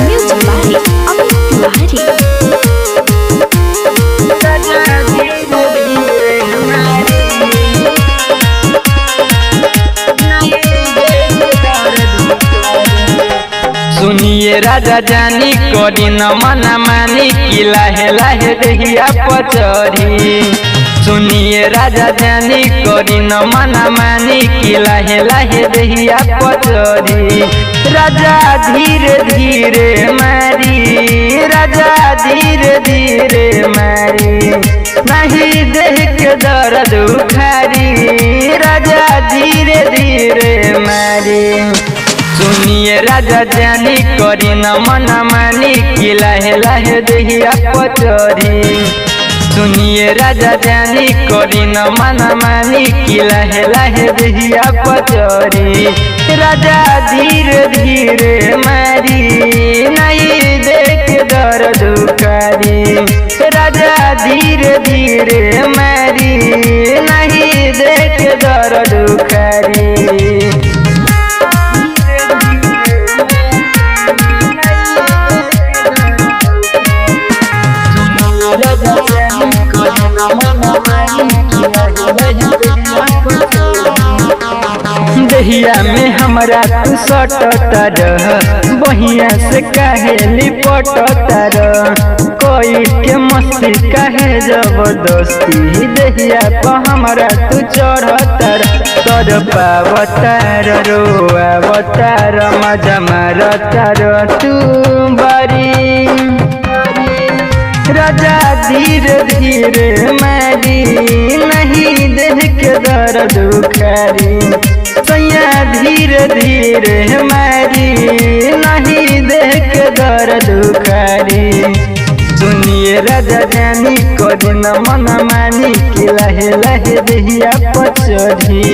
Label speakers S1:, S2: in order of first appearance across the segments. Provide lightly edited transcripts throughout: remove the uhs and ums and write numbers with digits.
S1: Music by Amit Tiwari.
S2: सुनिए राजा जानी करी न मना मानी कि लाहे लाहे दहिया पचरी। सुनिए राजा जानी करी न मना मानी कि लाहे लाहे दहिया पचरी। राजा धीरे धीरे मारी, राजा धीरे धीरे मारी, नहीं देह के दर्द उखारी, राजा धीरे धीरे मारी। सुनिए राजा जानी करी न मना मानी कि लाहे लाहे दहिया पचरी। सुनिए राजा जानी करी न मना मानी कि लाहे लाहे दहिया पचरी। राजा धीरे धीरे मारी, नहीं देख दर्द उखारी, राजा धीरे धीरे मारी, नहीं देख दर्द उखारी। दहिया में हमरा तू सटता रह, बहिया से काहे लिपटता रह, कोई के मस्ती काहे जबरदस्ती, दहिया पर हमरा तू चढ़ता रह। तर पावतार रोआवतार मजा मारता रह तू बारी। राजा धीरे धीरे मारी, नहीं देह के दर्द उखारी, सैया धीरे धीरे मारी, नहीं देह के दर्द उखारी। सुनिए राजा जानी करी न मना मानी कि लाहे लाहे दहिया पचरी।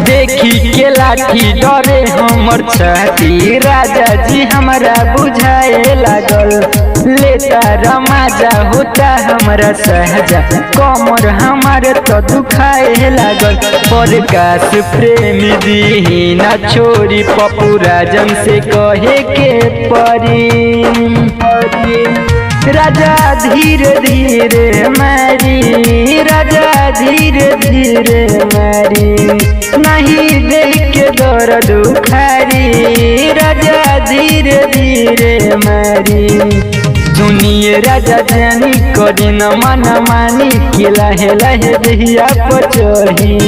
S2: देखी के लाठी डरे हमर छाती, राजा जी हमरा बुझाए लागल, लेता रमाजा होता हमरा सहजा, कमर हमारे तो दुखाए लागल। प्रकाश प्रेमी दी ना छोड़ी, पप्पू राजन से कहे के परी। राजा धीरे धीरे मारी, राजा धीरे धीरे मारी, नहीं देख के दर्द उखारी, राजा धीरे धीरे मारी। सुनिए राजा जानी करी न मना मानी कि लाहे लाहे दहिया पचरी।